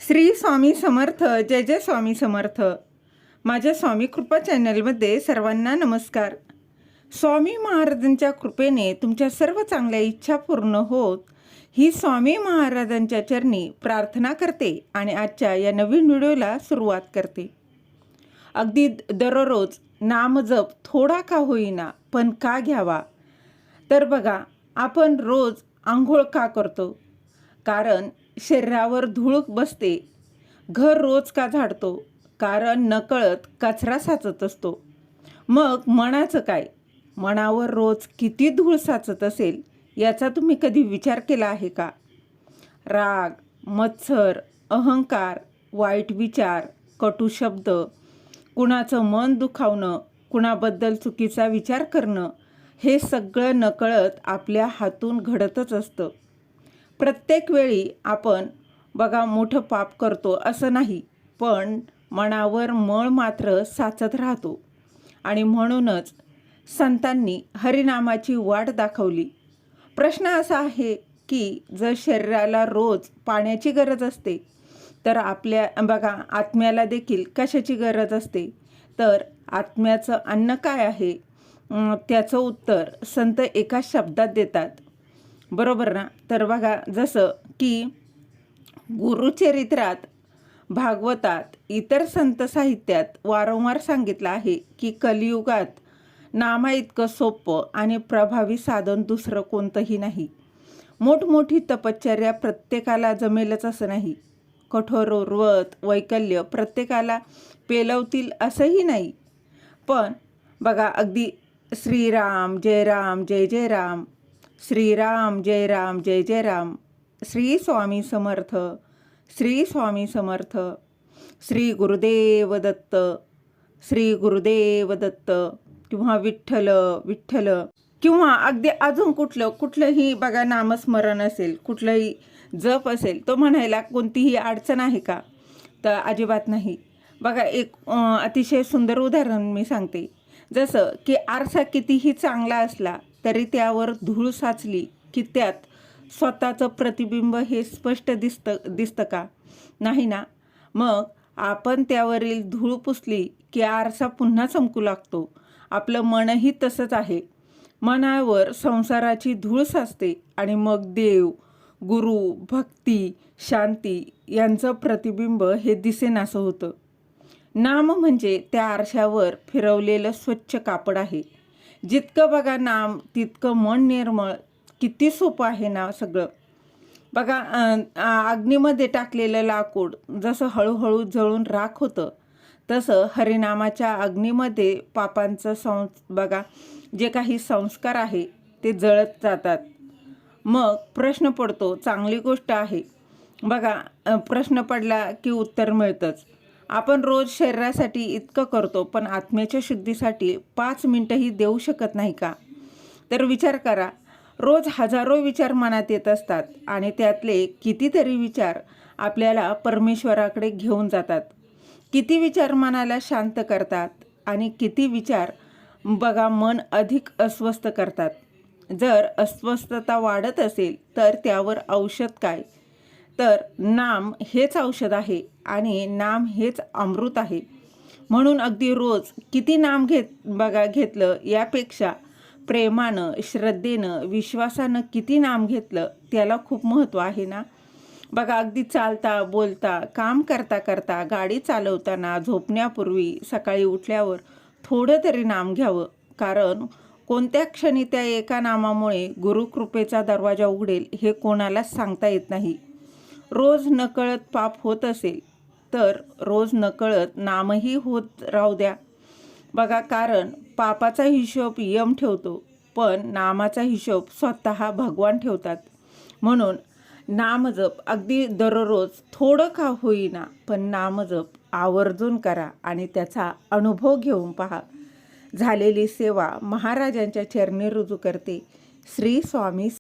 श्री स्वामी समर्थ. जय जय स्वामी समर्थ. माझ्या स्वामी कृपा चॅनलमध्ये सर्वांना नमस्कार. स्वामी महाराजांच्या कृपेने तुमच्या सर्व चांगल्या इच्छा पूर्ण होत ही स्वामी महाराजांच्या चरणी प्रार्थना करते आणि आजच्या या नवीन व्हिडिओला सुरुवात करते. अगदी दररोज नामजप थोडा का होईना पण का घ्यावा. तर बघा, आपण रोज आंघोळ का करतो? कारण शरीरावर धूळ बसते. घर रोज का झाडतो? कारण नकळत कचरा साचत असतो. मग मनाचं काय? मनावर रोज किती धूळ साचत असेल याचा तुम्ही कधी विचार केला आहे का? राग, मत्सर, अहंकार, वाईट विचार, कटू शब्द, कुणाचं मन दुखावणं, कुणाबद्दल चुकीचा विचार करणं, हे सगळं नकळत आपल्या हातून घडतच असतं. प्रत्येक वेळी आपण बघा मोठं पाप करतो असं नाही, पण मनावर मळ मात्र साचत राहतो. आणि म्हणूनच संतांनी हरिनामाची वाट दाखवली. प्रश्न असा आहे की जर शरीराला रोज पाण्याची गरज असते तर आपल्या बघा आत्म्याला देखील कशाची गरज असते? तर आत्म्याचं अन्न काय आहे? त्याचं उत्तर संत एका शब्दात देतात, बरोबर ना? तर बघा, जसं की गुरुचरित्रात, भागवतात, इतर संत साहित्यात वारंवार सांगितलं आहे की कलियुगात नामा इतकं सोपं आणि प्रभावी साधन दुसरं कोणतंही नाही. मोठमोठी तपश्चर्या प्रत्येकाला जमेलच असं नाही. कठोर व्रत, वैकल्य प्रत्येकाला पेलवतील असंही नाही. पण बघा, अगदी श्रीराम जय राम जय जय राम, श्रीराम जय राम जय जय राम, श्री स्वामी समर्थ, श्री स्वामी समर्थ, श्री गुरुदेव दत्त, श्री गुरुदेव दत्त, किंवा विठ्ठल विठ्ठल, किंवा अगदी अजून कुठलंही बघा नामस्मरण असेल, कुठलंही जप असेल, तो म्हणायला कोणतीही अडचण आहे का? तर अजिबात नाही. बघा, एक अतिशय सुंदर उदाहरण मी सांगते. जसं की आरसा कितीही चांगला असला तरी त्यावर धूळ साचली की त्यात स्वतःचं प्रतिबिंब हे स्पष्ट दिसतं का? नाही ना. मग आपण त्यावरील धूळ पुसली की आरसा पुन्हा चमकू लागतो. आपलं मनही तसंच आहे. मनावर संसाराची धूळ साचते आणि मग देव, गुरु, भक्ती, शांती यांचं प्रतिबिंब हे दिसेनासं होतं. नाम म्हणजे त्या आरशावर फिरवलेलं स्वच्छ कापड आहे. जितकं बघा नाम तितकं मन निर्मळ. किती सोपं आहे ना सगळं. बघा, अग्नीमध्ये टाकलेलं लाकूड जसं हळूहळू जळून राख होतं, तसं हरिनामाच्या अग्नीमध्ये पापांचं बघा जे काही संस्कार आहे ते जळत जातात. मग प्रश्न पडतो, चांगली गोष्ट आहे. बघा, प्रश्न पडला की उत्तर मिळतंच. आपण रोज शरीरासाठी इतकं करतो, पण आत्म्याच्या शुद्धीसाठी 5 मिनिटंही देऊ शकत नाही का? तर विचार करा, रोज हजारो विचार मनात येत असतात आणि त्यातले कितीतरी विचार आपल्याला परमेश्वराकडे घेऊन जातात. किती विचार मनाला शांत करतात आणि किती विचार बघा मन अधिक अस्वस्थ करतात. जर अस्वस्थता वाढत असेल तर त्यावर औषध काय? तर नाम हेच औषध आहे आणि नाम हेच अमृत आहे. म्हणून अगदी रोज किती नाम घेतलं यापेक्षा प्रेमानं, श्रद्धेनं, विश्वासानं किती नाम घेतलं त्याला खूप महत्त्व आहे ना. बघा, अगदी चालता बोलता, काम करता करता, गाडी चालवताना, झोपण्यापूर्वी, सकाळी उठल्यावर थोडं तरी नाम घ्यावं. कारण कोणत्या क्षणी त्या एका नामामुळे गुरुकृपेचा दरवाजा उघडेल हे कोणालाच सांगता येत नाही. रोज नकळत पाप होत असेल तर रोज नकळत नामही होत राहू द्या. बघा, कारण पापाचा हिशोब यम ठेवतो, पण नामाचा हिशोब स्वतः भगवान ठेवतात. म्हणून नामजप अगदी दररोज थोडं का होईना पण नामजप आवर्जून करा आणि त्याचा अनुभव घेऊन पहा. झालेली सेवा महाराजांच्या चरणी रुजू करते. श्री स्वामी